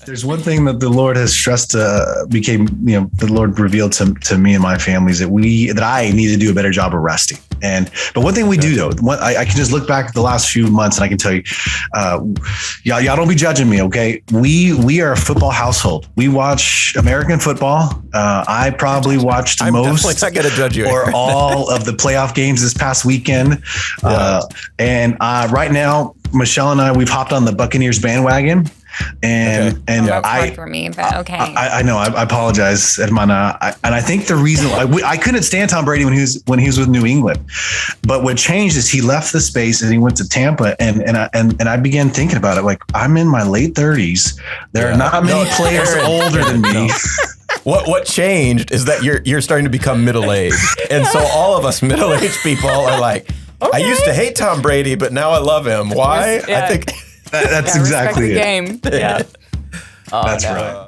There's one thing that the Lord has stressed, the Lord revealed to me and my family is that I need to do a better job of resting. But one thing we do though, I can just look back at the last few months and I can tell you, y'all don't be judging me. Okay. We are a football household. We watch American football. I probably watched most not gonna judge you or all of the playoff games this past weekend. Right now, Michelle and I, we've hopped on the Buccaneers bandwagon. That's hard for me, but okay. I know. I apologize, Hermana. I think the reason I couldn't stand Tom Brady when he was with New England, but what changed is he left the space and he went to Tampa, and I began thinking about it. Like, I'm in my late 30s. There are not many players older than me. What changed is that you're starting to become middle-aged, and so all of us middle-aged people are like, I used to hate Tom Brady, but now I love him. Why? Yeah. I think. That's exactly it. Game. Yeah. That's right.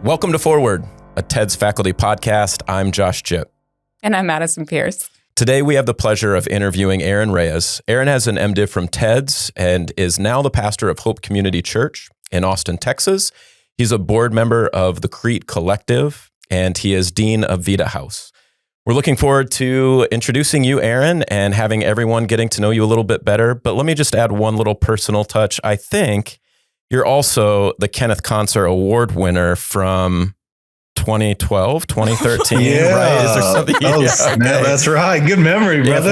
Welcome to Foreword, a TEDS faculty podcast. I'm Josh Jipp. And I'm Madison Pierce. Today, we have the pleasure of interviewing Aaron Reyes. Aaron has an MDiv from TEDS and is now the pastor of Hope Community Church in Austin, Texas. He's a board member of the Crete Collective, and he is dean of Vida House. We're looking forward to introducing you, Aaron, and having everyone getting to know you a little bit better. But let me just add one little personal touch. I think you're also the Kenneth Concert Award winner from 2012, 2013, right? Is there something? That's right. Good memory, brother.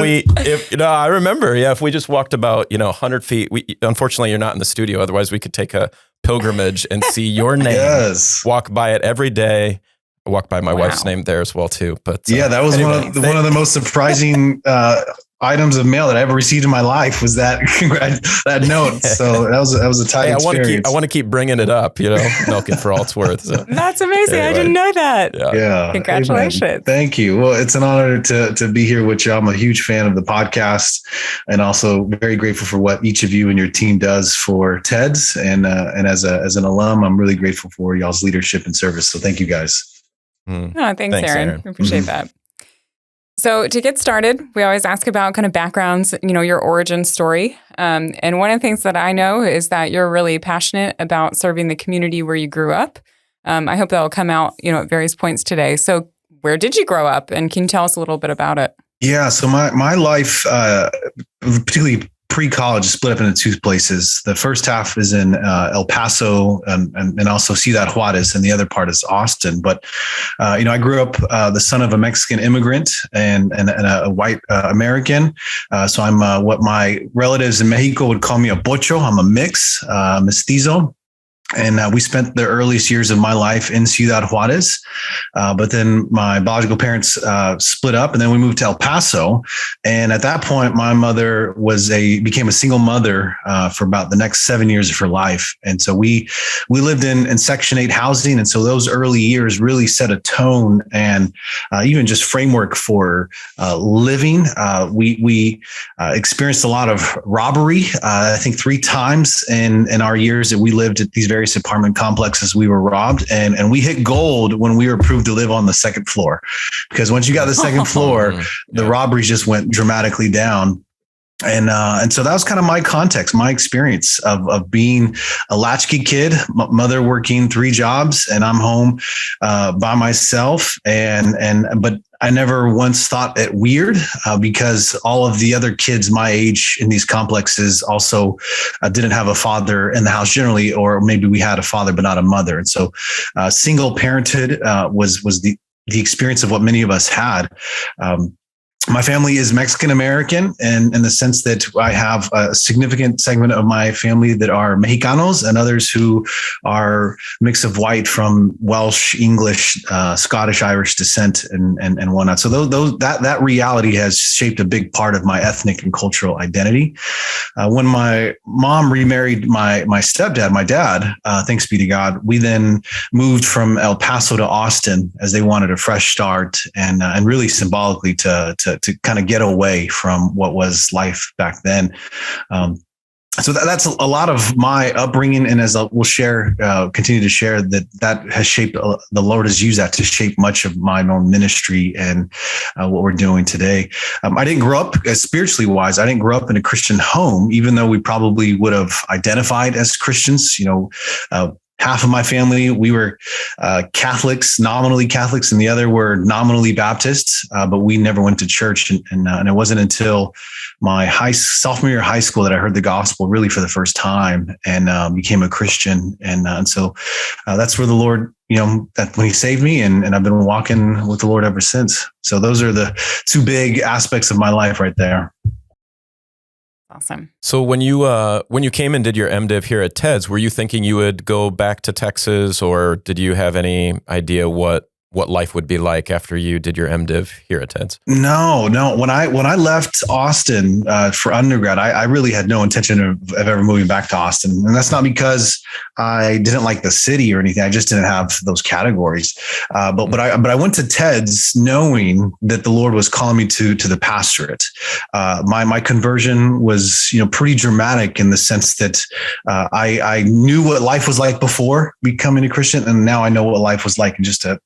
I remember. Yeah, if we just walked about 100 feet. Unfortunately, you're not in the studio. Otherwise, we could take a pilgrimage and see your name. Yes. Walk by it every day. I walk by my wife's name there as well too. But that was anyway, one of the most surprising items of mail that I ever received in my life was that note. So that was a tight experience. I want to keep bringing it up, milk it for all it's worth. So. That's amazing. Anyway. I didn't know that. Yeah. Congratulations. Amen. Thank you. Well, it's an honor to be here with you. I'm a huge fan of the podcast and also very grateful for what each of you and your team does for TEDS. And as an alum, I'm really grateful for y'all's leadership and service. So thank you guys. Thanks, Aaron. I appreciate that. So to get started, we always ask about kind of backgrounds, your origin story. And one of the things that I know is that you're really passionate about serving the community where you grew up. I hope that will come out, at various points today. So where did you grow up? And can you tell us a little bit about it? Yeah. So my life, particularly pre-college, is split up into two places. The first half is in El Paso and also Ciudad Juarez, and the other part is Austin. But I grew up the son of a Mexican immigrant and a white American. So I'm what my relatives in Mexico would call me a pocho. I'm a mestizo. And we spent the earliest years of my life in Ciudad Juarez. But then my biological parents split up, and then we moved to El Paso. And at that point, my mother became a single mother for about the next 7 years of her life. And so we lived in Section 8 housing. And so those early years really set a tone and even just framework for living. We experienced a lot of robbery. I think 3 times in our years that we lived at these various apartment complexes, we were robbed, and we hit gold when we were approved to live on the second floor, because once you got the second floor, the robberies just went dramatically down. And so that was kind of my context, my experience of being a latchkey kid, mother working 3 jobs, and I'm home by myself. But I never once thought it weird because all of the other kids my age in these complexes also didn't have a father in the house generally, or maybe we had a father but not a mother. And so single parenthood was the experience of what many of us had. My family is Mexican-American, and in the sense that I have a significant segment of my family that are Mexicanos and others who are mix of white from Welsh, English, Scottish, Irish descent and whatnot. So that reality has shaped a big part of my ethnic and cultural identity. When my mom remarried my stepdad, my dad, thanks be to God, we then moved from El Paso to Austin as they wanted a fresh start and really symbolically to kind of get away from what was life back then. so that's a lot of my upbringing, and as we'll share, continue to share, that has shaped. The Lord has used that to shape much of my own ministry and what we're doing today. I didn't grow up spiritually wise. I didn't grow up in a Christian home, even though we probably would have identified as Christians. Half of my family, we were Catholics, nominally Catholics, and the other were nominally Baptists, but we never went to church. And it wasn't until my sophomore year of high school that I heard the gospel really for the first time and became a Christian. And so that's where the Lord, that when he saved me, and I've been walking with the Lord ever since. So those are the two big aspects of my life right there. Awesome. So when you came and did your MDiv here at TEDS, were you thinking you would go back to Texas, or did you have any idea what life would be like after you did your MDiv here at TEDS? No. When I left Austin for undergrad, I really had no intention of ever moving back to Austin, and that's not because I didn't like the city or anything. I just didn't have those categories. But I went to TEDS knowing that the Lord was calling me to the pastorate. My conversion was pretty dramatic in the sense that I knew what life was like before becoming a Christian, and now I know what life was like, and just to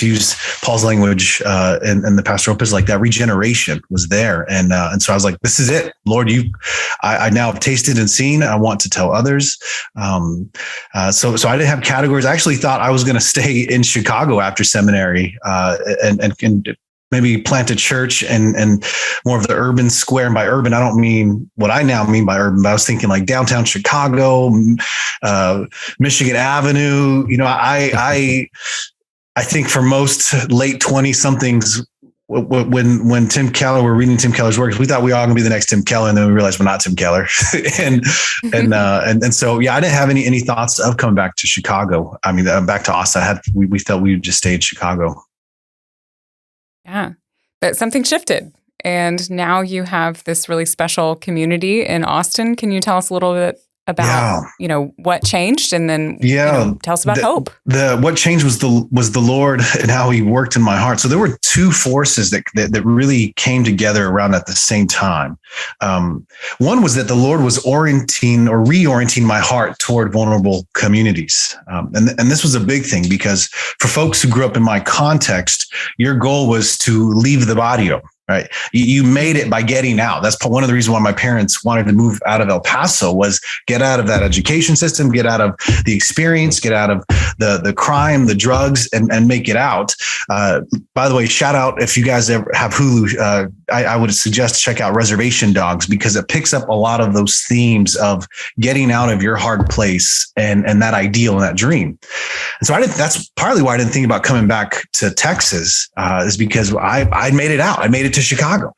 use Paul's language and the pastoral epistle, like that regeneration was there. And so I was like, this is it, Lord, I now have tasted and seen. I want to tell others. So I didn't have categories. I actually thought I was going to stay in Chicago after seminary and maybe plant a church and more of the urban square. And by urban, I don't mean what I now mean by urban, but I was thinking like downtown Chicago, Michigan Avenue. I think for most late 20-somethings, when Tim Keller, we're reading Tim Keller's work, we thought we were all going to be the next Tim Keller, and then we realized we're not Tim Keller. and so, I didn't have any thoughts of coming back to Chicago. I mean, back to Austin. We thought we would just stay in Chicago. Yeah, but something shifted, and now you have this really special community in Austin. Can you tell us a little bit about what changed, and then tell us about hope? What changed was the Lord and how He worked in my heart. So there were two forces that really came together around at the same time. One was that the Lord was reorienting my heart toward vulnerable communities, and this was a big thing because for folks who grew up in my context, your goal was to leave the barrio. Right. You made it by getting out. That's one of the reasons why my parents wanted to move out of El Paso, was get out of that education system, get out of the experience, get out of the crime, the drugs, and make it out. By the way, shout out if you guys ever have Hulu, I would suggest to check out Reservation Dogs, because it picks up a lot of those themes of getting out of your hard place and that ideal and that dream. And so that's partly why I didn't think about coming back to Texas, is because I made it out. I made it to Chicago.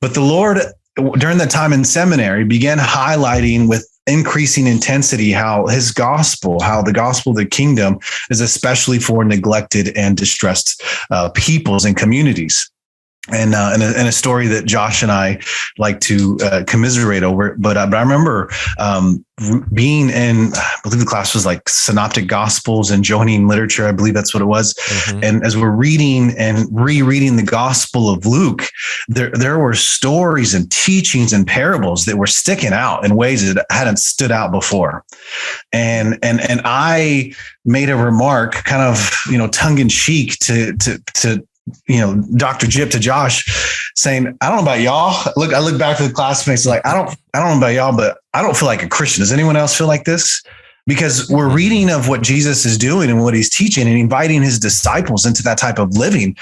But the Lord, during that time in seminary, began highlighting with increasing intensity how the gospel of the kingdom is especially for neglected and distressed peoples and communities. And a story that Josh and I like to commiserate over. But I remember being in, I believe the class was like Synoptic Gospels and Johannine literature. I believe that's what it was. Mm-hmm. And as we're reading and rereading the Gospel of Luke, there were stories and teachings and parables that were sticking out in ways that hadn't stood out before. And I made a remark, kind of tongue in cheek to Dr. Jipp, to Josh, saying, I don't know about y'all. I look back to the classmates like, I don't know about y'all, but I don't feel like a Christian. Does anyone else feel like this? Because we're reading of what Jesus is doing and what He's teaching and inviting His disciples into that type of living.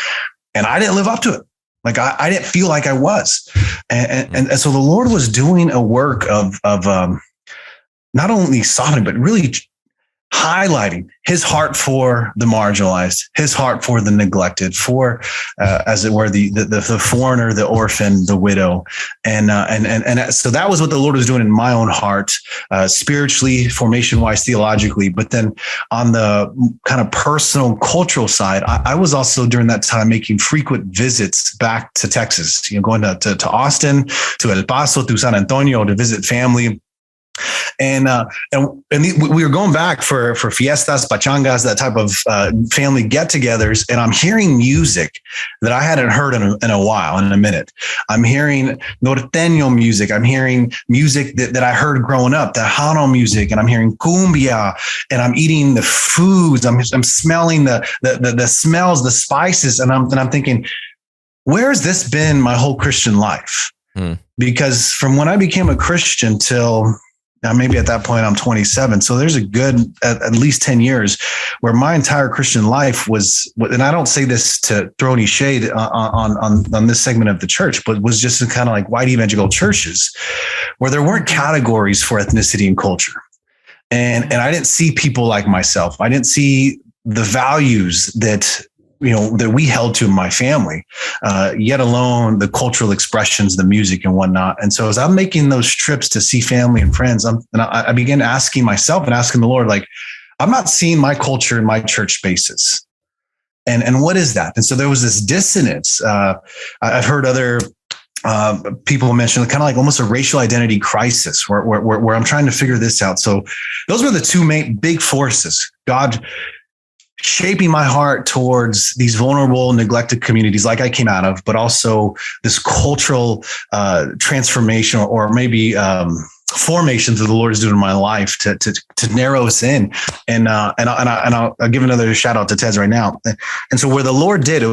And I didn't live up to it. Like I didn't feel like I was. And so the Lord was doing a work of not only softening, but really highlighting His heart for the marginalized, His heart for the neglected, for, as it were, the foreigner, the orphan, the widow. And so that was what the Lord was doing in my own heart, spiritually, formation-wise, theologically. But then on the kind of personal, cultural side, I was also during that time making frequent visits back to Texas, going to Austin, to El Paso, to San Antonio to visit family. We were going back for fiestas, pachangas, that type of family get-togethers, and I'm hearing music that I hadn't heard in a while, in a minute. I'm hearing norteño music. I'm hearing music that I heard growing up, the Tejano music, and I'm hearing cumbia, and I'm eating the foods. I'm smelling the smells, the spices, and I'm thinking, where has this been my whole Christian life? Because from when I became a Christian till now, maybe at that point I'm 27. So there's a good, at least 10 years where my entire Christian life was, and I don't say this to throw any shade on this segment of the church, but was just kind of like white evangelical churches where there weren't categories for ethnicity and culture. And I didn't see people like myself. I didn't see the values that we held to in my family, yet alone the cultural expressions, the music and whatnot. And so as I'm making those trips to see family and friends, I began asking myself and asking the Lord, like, I'm not seeing my culture in my church spaces. And what is that? And so there was this dissonance. I've heard other people mention kind of like almost a racial identity crisis where I'm trying to figure this out. So those were the two main big forces. God shaping my heart towards these vulnerable, neglected communities like I came out of, but also this cultural transformation or maybe formations that the Lord is doing in my life to narrow us in. And I'll give another shout out to Ted's right now. And so where the Lord did,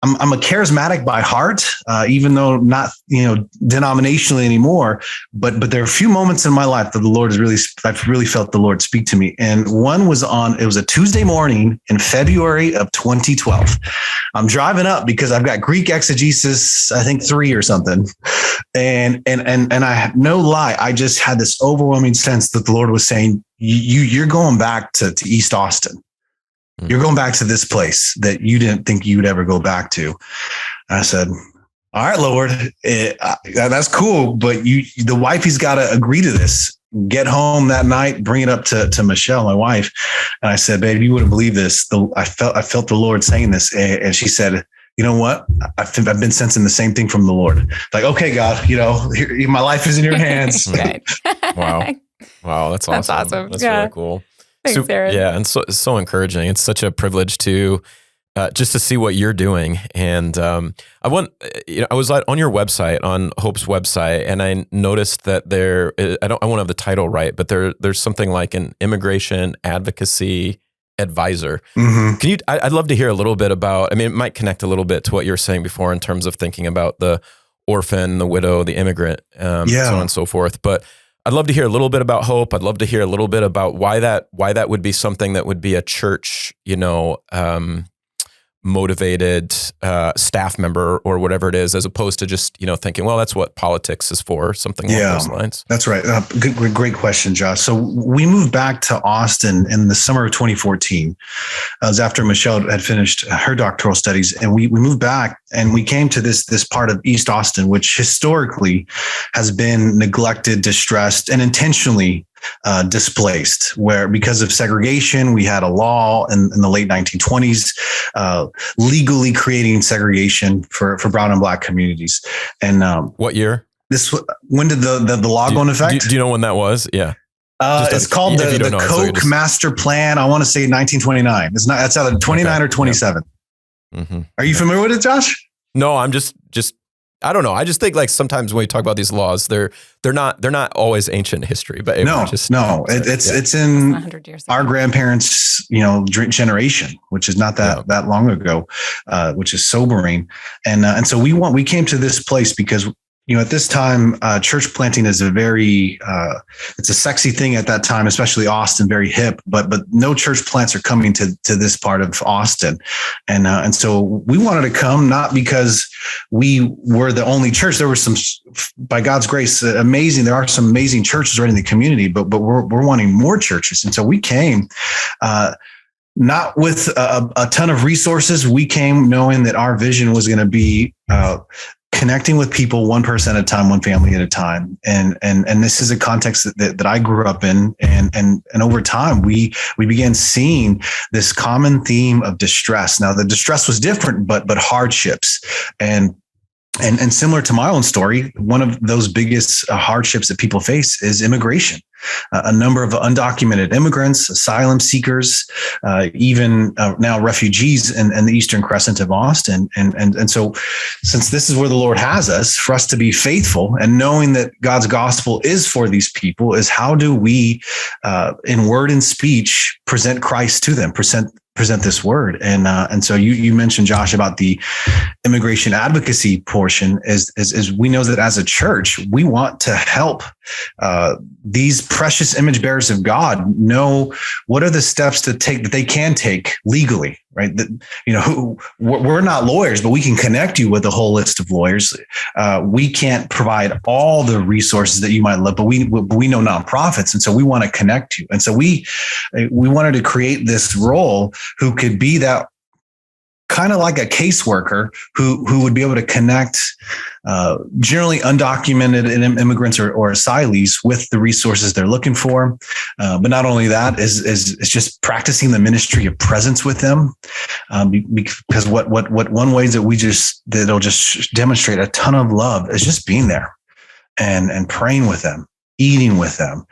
I'm a charismatic by heart, even though not, denominationally anymore, but there are a few moments in my life that I've really felt the Lord speak to me. And one was it was a Tuesday morning in February of 2012. I'm driving up because I've got Greek exegesis, I think 3 or something. And I have no lie. I just had this overwhelming sense that the Lord was saying, you're going back to East Austin. You're going back to this place that you didn't think you would ever go back to. And I said, all right, Lord, that's cool. But the wifey's got to agree to this. Get home that night, bring it up to Michelle, my wife. And I said, babe, you wouldn't believe this. I felt the Lord saying this. And she said, you know what? I've been sensing the same thing from the Lord. Like, okay, God, my life is in your hands. Wow. That's awesome. That's awesome. That's really cool. Thanks, Aaron. Yeah, and so encouraging. It's such a privilege to just to see what you're doing. And I was on your website, on Hope's website, and I noticed that I won't have the title right, but there's something like an immigration advocacy advisor. Mm-hmm. I'd love to hear a little bit about. It might connect a little bit to what you were saying before in terms of thinking about the orphan, the widow, the immigrant, so on and so forth. But I'd love to hear a little bit about Hope. I'd love to hear a little bit about why that would be something that would be a church, motivated staff member or whatever it is, as opposed to just, thinking, well, that's what politics is for, something along those lines. That's right. Great question, Josh. So we moved back to Austin in the summer of 2014. It was after Michelle had finished her doctoral studies, and we moved back and we came to this part of East Austin, which historically has been neglected, distressed, and intentionally displaced, where because of segregation, we had a law in the late 1920s legally creating segregation for brown and black communities. And what year? When did the law go into effect? Do you know when that was? Yeah. It's called the Koch Master Plan. I want to say 1929. That's either 29 or 27. Yeah. Mm-hmm. Are you familiar with it, Josh? No, I'm just I don't know. I just think like sometimes when we talk about these laws, they're not always ancient history, but it's in 100 years ago. Our grandparents, generation, which is not that long ago, which is sobering. And so we came to this place because, at this time, church planting is it's a sexy thing at that time, especially Austin, very hip, but no church plants are coming to this part of Austin. And so we wanted to come, not because we were the only church. There were some, by God's grace, amazing. There are some amazing churches right in the community, but we're wanting more churches. And so we came, not with a ton of resources. We came knowing that our vision was going to be, connecting with people one person at a time, one family at a time. And this is a context that I grew up in. And over time, we began seeing this common theme of distress. Now, the distress was different, but hardships. And And similar to my own story, one of those biggest hardships that people face is immigration. A number of undocumented immigrants, asylum seekers, even now refugees in the Eastern Crescent of Austin. And so since this is where the Lord has us, for us to be faithful and knowing that God's gospel is for these people, is how do we, in word and speech, present Christ to them, present this word. And so you mentioned, Josh, about the immigration advocacy portion is we know that as a church, we want to help these precious image bearers of God know what are the steps to take that they can take legally, right? That, we're not lawyers, but we can connect you with a whole list of lawyers. We can't provide all the resources that you might love, but we know nonprofits. And so we want to connect you. And so we wanted to create this role who could be that kind of like a caseworker who would be able to connect generally undocumented immigrants or asylees with the resources they're looking for. But not only that is just practicing the ministry of presence with them. Because what one way that'll just demonstrate a ton of love is just being there and praying with them, eating with them.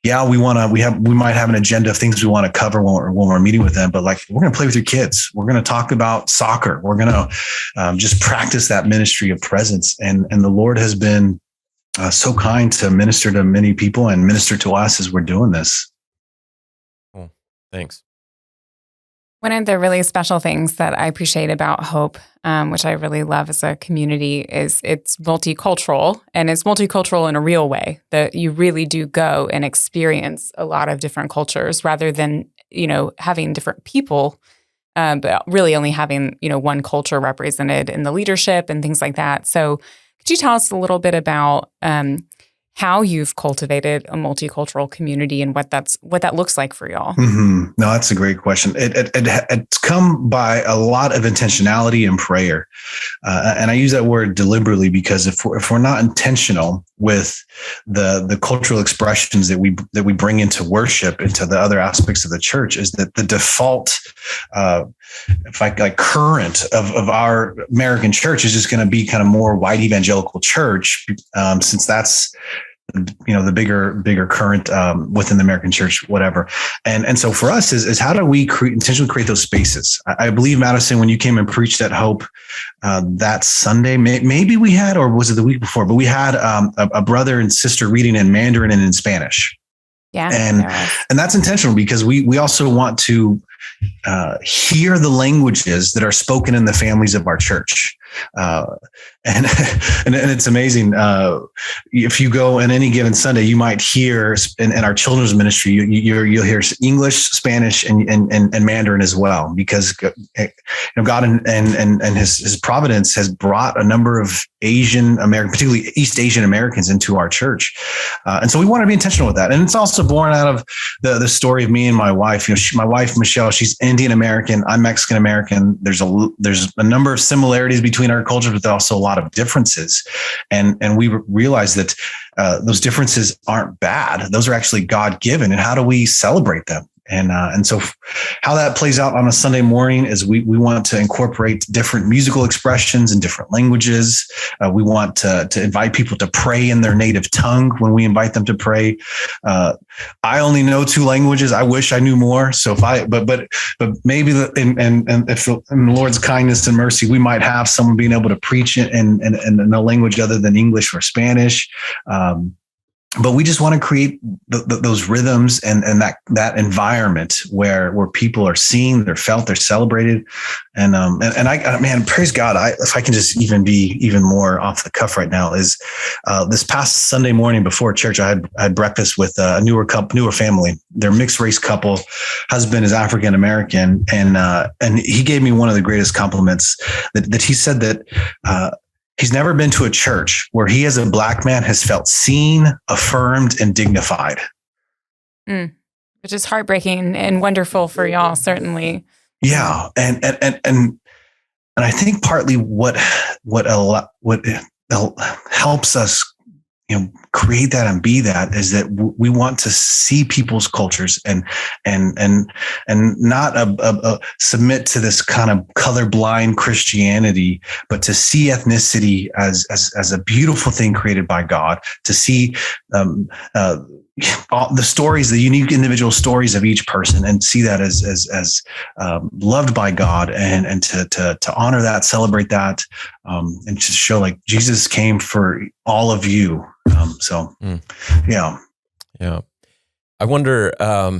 We might have an agenda of things we want to cover when we're meeting with them, but like, we're going to play with your kids. We're going to talk about soccer. We're going to just practice that ministry of presence. And the Lord has been so kind to minister to many people and minister to us as we're doing this. Cool. Thanks. One of the really special things that I appreciate about Hope, which I really love as a community, is it's multicultural, and it's multicultural in a real way, that you really do go and experience a lot of different cultures rather than, having different people, but really only having, one culture represented in the leadership and things like that. So could you tell us a little bit about how you've cultivated a multicultural community and what that looks like for y'all? Mm-hmm. No, that's a great question. It's come by a lot of intentionality and prayer. And I use that word deliberately because if we're not intentional with the cultural expressions that we bring into worship, into the other aspects of the church, is that the default, current of our American church is just going to be kind of more white evangelical church, since that's the bigger current within the American church, whatever. And so for us is how do we intentionally create those spaces? I believe, Madison, when you came and preached at Hope that Sunday, maybe we had, or was it the week before, but we had a brother and sister reading in Mandarin and in Spanish. Yeah. And that's intentional because we also want to hear the languages that are spoken in the families of our church. And it's amazing. If you go on any given Sunday, you might hear in our children's ministry, you'll hear English, Spanish, and Mandarin as well, because God and his providence has brought a number of Asian American, particularly East Asian Americans, into our church. And so we want to be intentional with that. And it's also born out of the story of me and my wife. My wife, Michelle, she's Indian American. I'm Mexican American. There's a number of similarities between our cultures, but also a lot of differences. And we realize that those differences aren't bad. Those are actually God-given. And how do we celebrate them? And so how that plays out on a Sunday morning is we want to incorporate different musical expressions in different languages. We want to invite people to pray in their native tongue when we invite them to pray. I only know 2 languages. I wish I knew more. So but maybe if in the Lord's kindness and mercy, we might have someone being able to preach it in a language other than English or Spanish. But we just want to create those rhythms and that environment where people are seen, they're felt, they're celebrated. And I praise God. If I can just even be even more off the cuff right now, is this past Sunday morning before church, I had breakfast with a newer family. They're a mixed race couple. Husband is African American. And he gave me one of the greatest compliments that he said that, he's never been to a church where he as a Black man has felt seen, affirmed, and dignified. Which is heartbreaking and wonderful for y'all, certainly. Yeah. And I think partly what helps us, create that and be that, is that we want to see people's cultures and not submit to this kind of colorblind Christianity, but to see ethnicity as a beautiful thing created by God, to see all the stories, the unique individual stories of each person, and see that as loved by God, and to honor that, celebrate that, and to show like Jesus came for all of you. Yeah. I wonder,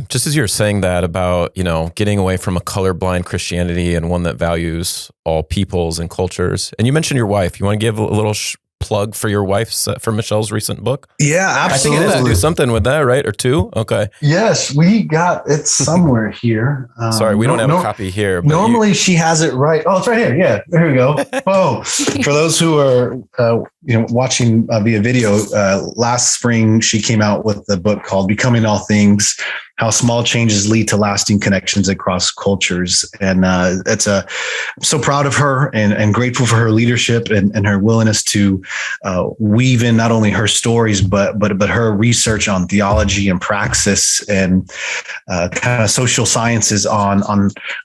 just as you're saying that about, getting away from a colorblind Christianity and one that values all peoples and cultures. And you mentioned your wife. You want to give a little plug for your wife's, for Michelle's recent book? Yeah, absolutely. I think it is. Do something with that, right? Or two? Okay. Yes, we got it somewhere here. Sorry, we don't have a copy here. But normally she has it right. Oh, it's right here. Yeah, there we go. Oh, for those who are watching via video, last spring she came out with a book called "Becoming All Things: How Small Changes Lead to Lasting Connections Across Cultures." And I'm so proud of her and grateful for her leadership and her willingness to weave in not only her stories, but her research on theology and praxis and kind of social sciences on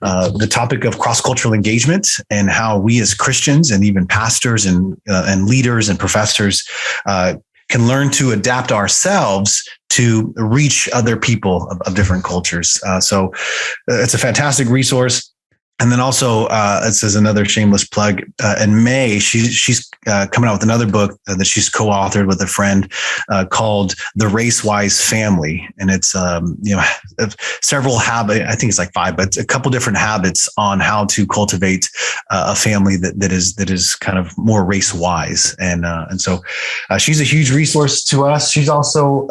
the topic of cross-cultural engagement, and how we as Christians and even pastors and leaders and professors can learn to adapt ourselves to reach other people of different cultures. So it's a fantastic resource. And then also, this is another shameless plug. In May, she's coming out with another book that she's co-authored with a friend called "The Race-Wise Family," and it's several habits. I think it's like 5, but a couple different habits on how to cultivate a family that is kind of more race-wise. And so she's a huge resource to us. She's also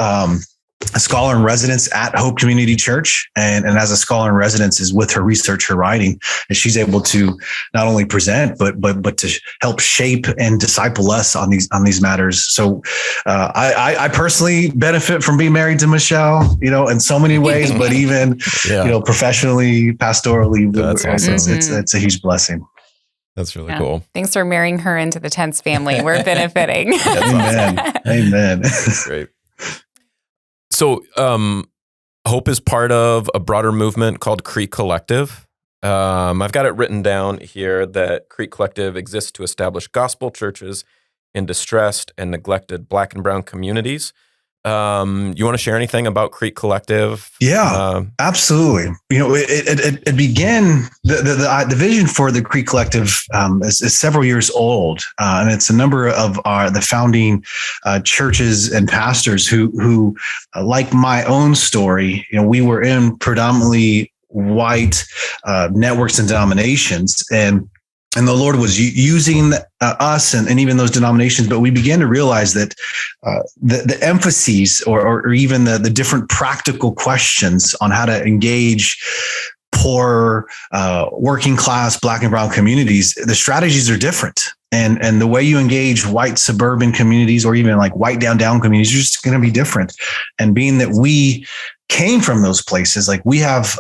a scholar in residence at Hope Community Church, and as a scholar in residence is with her research, her writing, and she's able to not only present but to help shape and disciple us on these matters. So I personally benefit from being married to Michelle, in so many ways, but even professionally, pastorally, that's awesome. It's a huge blessing. That's really cool. Thanks for marrying her into the Tense family. We're benefiting. Amen. Amen. That's great. So, Hope is part of a broader movement called Crete Collective. I've got it written down here that Crete Collective exists to establish gospel churches in distressed and neglected Black and brown communities. You want to share anything about Crete Collective? Yeah, absolutely. It began, the vision for the Crete Collective is several years old, and it's a number of the founding churches and pastors who, like my own story, we were in predominantly white networks and denominations, and the Lord was using us and even those denominations, but we began to realize that the emphases or even the different practical questions on how to engage poor, working class, Black and brown communities, the strategies are different. And the way you engage white suburban communities or even like white downtown communities are just going to be different. And being that we came from those places, like we have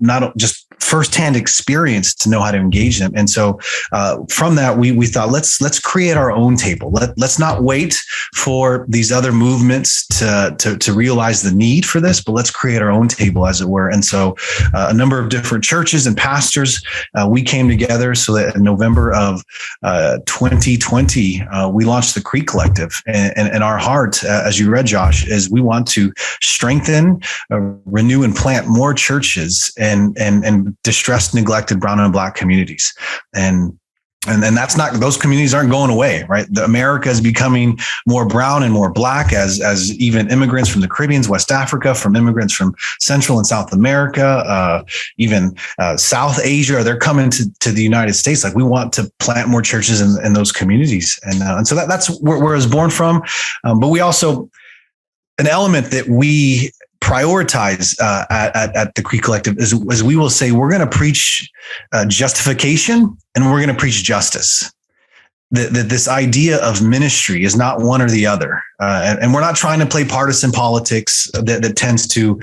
not just firsthand experience to know how to engage them. And so from that, we thought, let's create our own table. Let's not wait for these other movements to realize the need for this, but let's create our own table, as it were. And so a number of different churches and pastors, we came together so that in November of 2020, we launched the Crete Collective. And our heart, as you read, Josh, is we want to strengthen, renew, and plant more churches and distressed, neglected brown and Black communities. And that's not, those communities aren't going away, right? America is becoming more brown and more Black as even immigrants from the Caribbean, West Africa, from immigrants from Central and South America, even South Asia, they're coming to the United States. Like, we want to plant more churches in those communities. And so that's where it was born from. But we also, an element that we prioritize at the Crete Collective is we will say, we're going to preach justification and we're going to preach justice. That this idea of ministry is not one or the other. And we're not trying to play partisan politics that tends to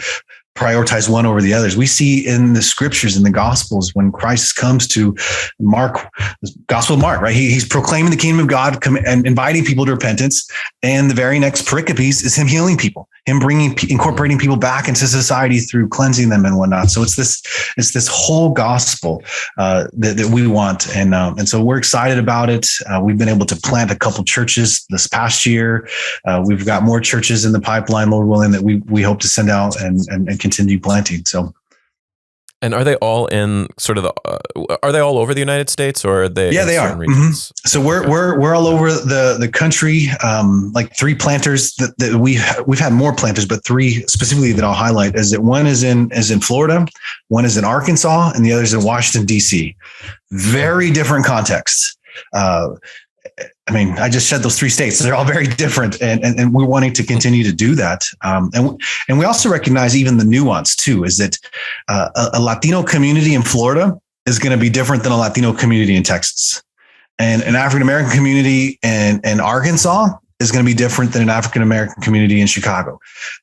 prioritize one over the others. We see in the scriptures, in the gospels, when Christ comes to Mark, the Gospel of Mark, right? He's proclaiming the kingdom of God and inviting people to repentance. And the very next pericopes is him healing people, him incorporating people back into society through cleansing them and whatnot. So it's this whole gospel that we want. And so we're excited about it. We've been able to plant a couple churches this past year. We've got more churches in the pipeline, Lord willing, that we hope to send out and continue planting. So, and are they all in sort of are they all over the United States, or are they? Yeah, they are. Mm-hmm. So we're all over the country. Like 3 planters that we've had more planters, but 3 specifically that I'll highlight is that one is in Florida, one is in Arkansas, and the other is in Washington, D.C. Very different contexts. I mean, I just said those 3 states. They're all very different, and we're wanting to continue to do that. And we also recognize even the nuance too, is that a Latino community in Florida is going to be different than a Latino community in Texas, and an African American community in Arkansas is going to be different than an African American community in Chicago.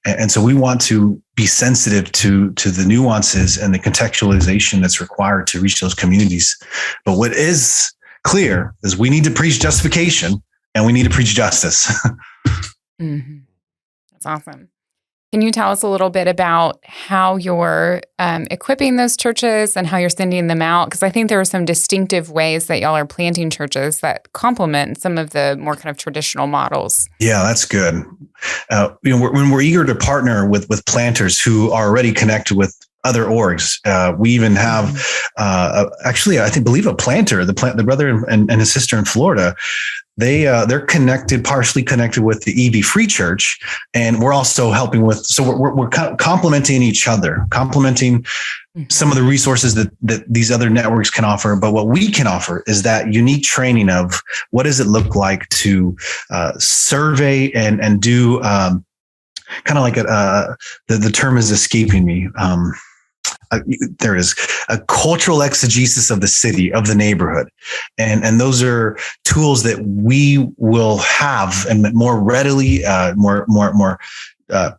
And so we want to be sensitive to the nuances and the contextualization that's required to reach those communities. But what is clear is we need to preach justification and we need to preach justice. Mm-hmm. That's awesome. Can you tell us a little bit about how you're equipping those churches and how you're sending them out? Because I think there are some distinctive ways that y'all are planting churches that complement some of the more kind of traditional models. Yeah, that's good. When we're eager to partner with planters who are already connected with other orgs. We even have, actually, I believe a planter, the brother and his sister in Florida. They're partially connected with the EB Free Church, and we're also helping with. So we're complementing each other, complementing some of the resources that these other networks can offer. But what we can offer is that unique training of what does it look like to survey and do kind of like the term is escaping me. There is a cultural exegesis of the city, of the neighborhood. And those are tools that we will have and more readily, more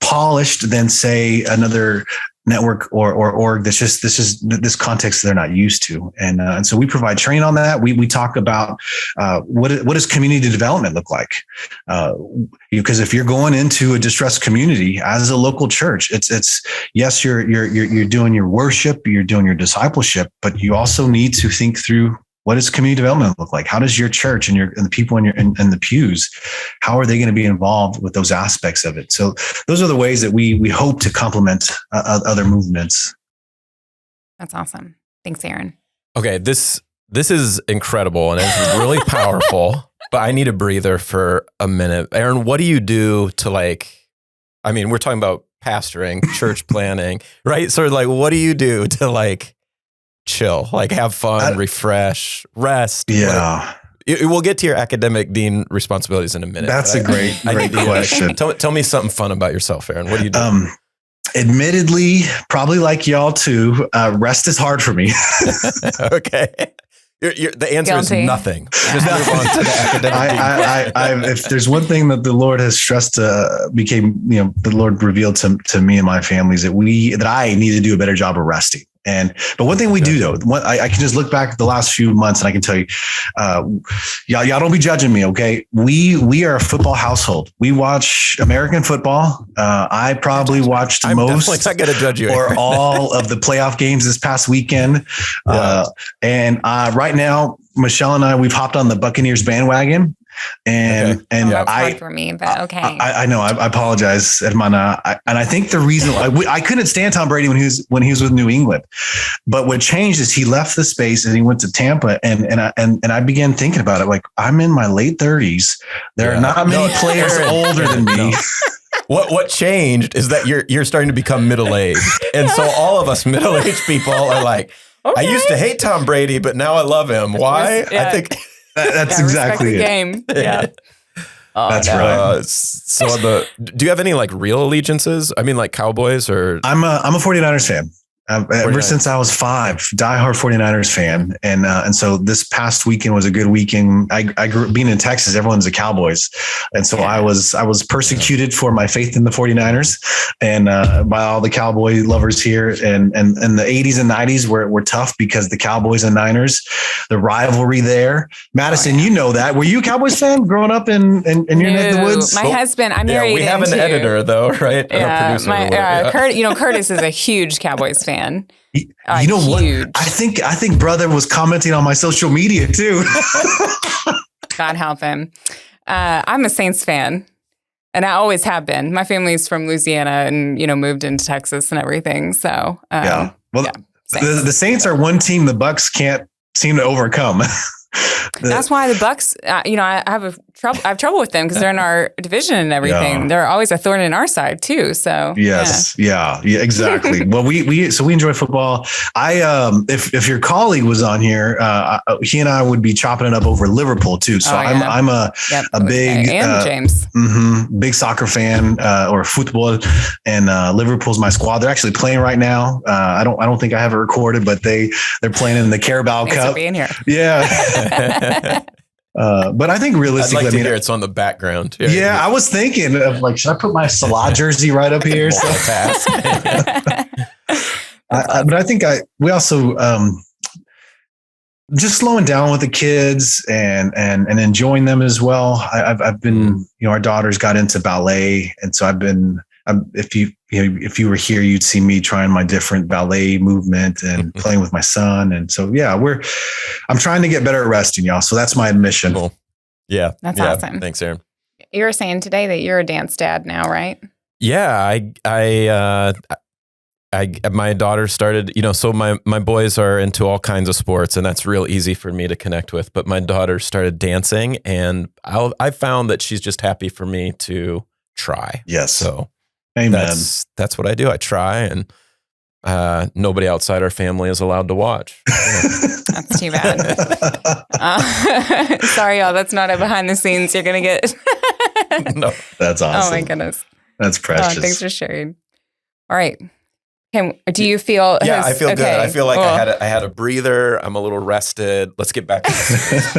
polished than say another network or org that's just this context they're not used to. And so we provide training on that. We talk about what does community development look like? Because if you're going into a distressed community as a local church, it's yes, you're doing your worship, you're doing your discipleship, but you also need to think through, what does community development look like? How does your church and the people in the pews, how are they going to be involved with those aspects of it? So those are the ways that we hope to complement other movements. That's awesome. Thanks, Aaron. Okay, this is incredible and it's really powerful, but I need a breather for a minute. Aaron, what do you do to we're talking about pastoring, church planning, right? So what do you do to chill, have fun, refresh, rest? Yeah. We'll get to your academic dean responsibilities in a minute. That's a great question. Tell me something fun about yourself, Aaron. What do you do? Admittedly, probably like y'all too, rest is hard for me. Okay. The answer is nothing. Just move on to the academic. If there's one thing that the Lord has stressed, the Lord revealed to me and my family is that I need to do a better job of resting. But one thing we do though, I can just look back at the last few months and I can tell you, y'all don't be judging me. Okay. We are a football household. We watch American football. I probably watched most not going to judge you, or all of the playoff games this past weekend. Yeah. Right now, Michelle and I, we've hopped on the Buccaneers bandwagon. That's hard for me, but okay. I know. I apologize, Hermana. I think the reason I couldn't stand Tom Brady when he was with New England, but what changed is he left the space and he went to Tampa, and I began thinking about it. I'm in my late 30s. There are not many players older than me. No. What changed is that you're starting to become middle-aged, and so all of us middle-aged people are like, okay. I used to hate Tom Brady, but now I love him. Why? Yeah. I think. That's exactly it. Game. Yeah. That's right. Do you have any real allegiances? I mean, Cowboys or? I'm a 49ers fan. Ever since I was 5, diehard 49ers fan. And so this past weekend was a good weekend. I grew up being in Texas, everyone's a Cowboys. And so I was persecuted for my faith in the 49ers and by all the Cowboy lovers here. And the 80s and 90s were tough because the Cowboys and Niners, the rivalry there. Madison, you know that. Were you a Cowboys fan growing up in your neck of the woods? My husband, I'm married. We have an editor though, right? Yeah, Curtis is a huge Cowboys fan. You know huge. What? I think brother was commenting on my social media too. God help him. I'm a Saints fan, and I always have been. My family's from Louisiana, and moved into Texas and everything. So the Saints are one team the Bucks can't seem to overcome. That's why the Bucks, I have trouble with them because they're in our division and everything. Yeah. They're always a thorn in our side too. So yes, yeah, exactly. Well, we enjoy football. If your colleague was on here, he and I would be chopping it up over Liverpool too. So I'm a big James, big soccer fan or football, and Liverpool's my squad. They're actually playing right now. I don't think I have it recorded, but they're playing in the Carabao Thanks Cup. For being here. Yeah. But I think realistically, I'd like to hear it's on the background. Yeah, I was thinking of should I put my Salah jersey right up here? But I think we also just slowing down with the kids and enjoying them as well. I've been, our daughters got into ballet, and so I've been. If you were here, you'd see me trying my different ballet movement and playing with my son. And so, I'm trying to get better at resting, y'all. So that's my admission. Cool. Yeah. That's awesome. Thanks, Aaron. You were saying today that you're a dance dad now, right? Yeah. My daughter started, so my boys are into all kinds of sports, and that's real easy for me to connect with. But my daughter started dancing, and I found that she's just happy for me to try. Yes. So amen. That's what I do. I try, and nobody outside our family is allowed to watch. That's too bad. Sorry, y'all. That's not a behind the scenes you're going to get. No, that's awesome. Oh, my goodness. That's precious. Thanks for sharing. All right. Do you feel? Yeah, I feel good. I feel like I had a breather. I'm a little rested. Let's get back to this.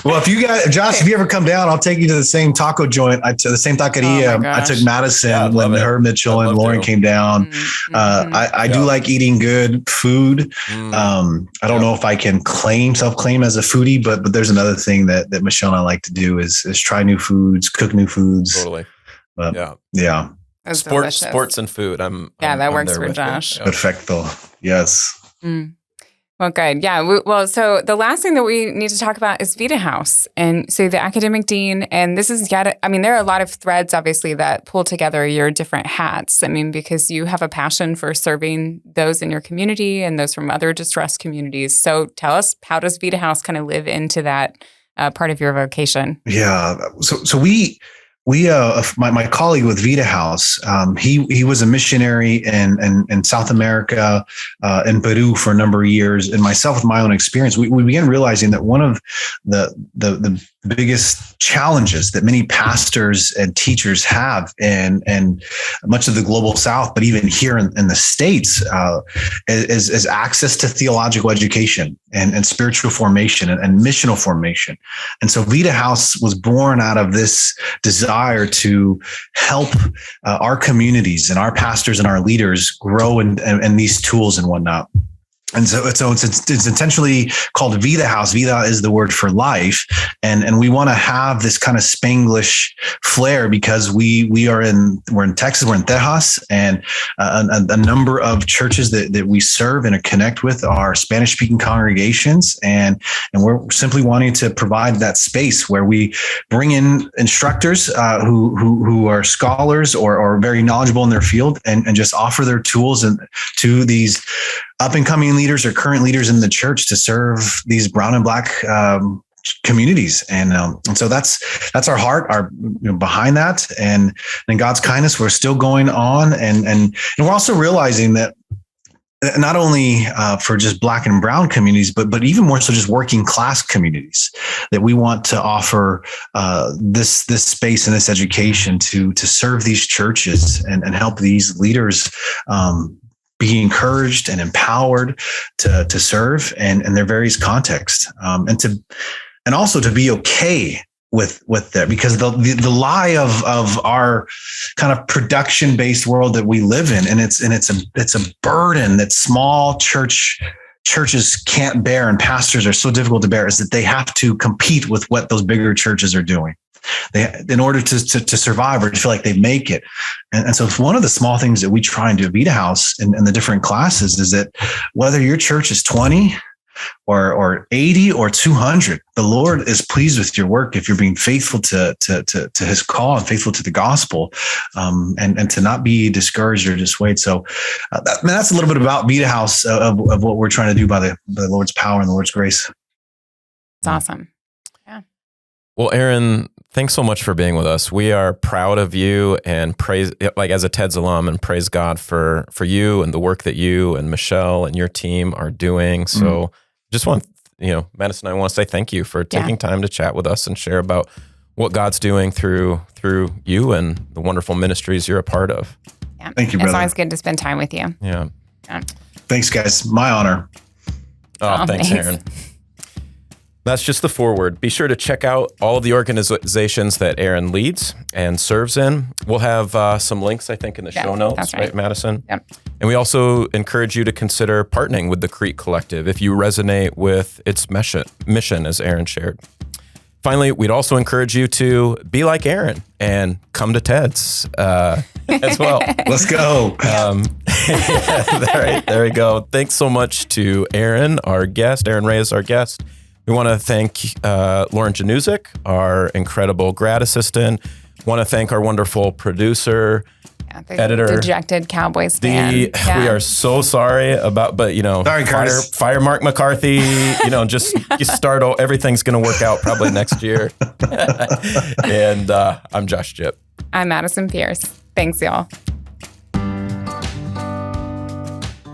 Well, Josh, if you ever come down, I'll take you to the same taco joint. To the same taqueria. I took Madison when Herb Mitchell and Lauren came down. I do like eating good food. I don't know if I can self-claim as a foodie, but there's another thing that Michelle and I like to do is try new foods, cook new foods. Totally. Yeah. Sports and food. That works for Josh. Perfecto. Yes. Well, good. Yeah. So the last thing that we need to talk about is Vida House. And so the academic dean, and this is there are a lot of threads, obviously, that pull together your different hats. Because you have a passion for serving those in your community and those from other distressed communities. So tell us, how does Vida House kind of live into that part of your vocation? Yeah. So my colleague with Vida House, he was a missionary in South America, in Peru for a number of years. And myself, with my own experience, we began realizing that one of the biggest challenges that many pastors and teachers have in much of the global South, but even here in the States, is access to theological education and spiritual formation and missional formation. And so Vida House was born out of this desire to help our communities and our pastors and our leaders grow in these tools and whatnot. And so it's intentionally called Vida House. Vida is the word for life. And we want to have this kind of Spanglish flair because we're in Texas, we're in Tejas, and a number of churches that we serve and connect with are Spanish speaking congregations. And we're simply wanting to provide that space where we bring in instructors who are scholars or very knowledgeable in their field and just offer their tools to these up and coming leaders or current leaders in the church to serve these brown and black communities. And so that's our heart, behind that. And in God's kindness, we're still going on. And we're also realizing that not only for just black and brown communities, but even more so just working class communities, that we want to offer this space and this education to serve these churches and help these leaders be encouraged and empowered to serve and in their various contexts, and also to be okay with that, because the lie of our kind of production based world that we live in, and it's a burden that small churches can't bear, and pastors are so difficult to bear, is that they have to compete with what those bigger churches are doing. In order to survive or to feel like they make it. And so one of the small things that we try and do at Vida House in the different classes is that whether your church is 20 or 80 or 200, the Lord is pleased with your work if you're being faithful to his call and faithful to the gospel, and to not be discouraged or dissuaded. So that's a little bit about Vida House, of what we're trying to do by the Lord's power and the Lord's grace. It's awesome. Yeah. Well, Aaron, thanks so much for being with us. We are proud of you and praise, like as a TEDS alum, and praise God for you and the work that you and Michelle and your team are doing. So just want, Madison, I want to say thank you for taking time to chat with us and share about what God's doing through you and the wonderful ministries you're a part of. Yeah. Thank you, brother. It's always good to spend time with you. Yeah. Thanks, guys. My honor. Oh, thanks, Aaron. That's just the foreword. Be sure to check out all of the organizations that Aaron leads and serves in. We'll have some links, I think, in the show notes, that's right, Madison? Yep. And we also encourage you to consider partnering with the Crete Collective if you resonate with its mission, as Aaron shared. Finally, we'd also encourage you to be like Aaron and come to TEDS as well. Let's go. There we go. Thanks so much to Aaron, our guest, Aaron Reyes, our guest. We want to thank Lauren Januzik, our incredible grad assistant. Want to thank our wonderful producer, editor. Dejected Cowboys fan. We are so sorry about, but fire Mark McCarthy. Just you start. Everything's going to work out probably next year. And I'm Josh Jipp. I'm Madison Pierce. Thanks, y'all.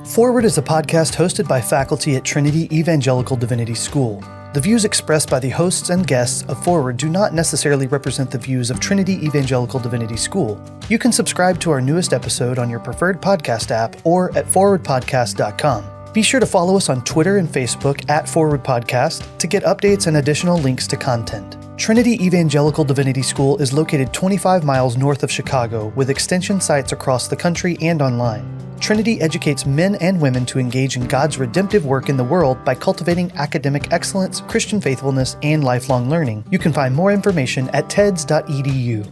Foreword is a podcast hosted by faculty at Trinity Evangelical Divinity School. The views expressed by the hosts and guests of Foreword do not necessarily represent the views of Trinity Evangelical Divinity School. You can subscribe to our newest episode on your preferred podcast app or at forewordpodcast.com. Be sure to follow us on Twitter and Facebook at Foreword Podcast to get updates and additional links to content. Trinity Evangelical Divinity School is located 25 miles north of Chicago, with extension sites across the country and online. Trinity educates men and women to engage in God's redemptive work in the world by cultivating academic excellence, Christian faithfulness, and lifelong learning. You can find more information at teds.edu.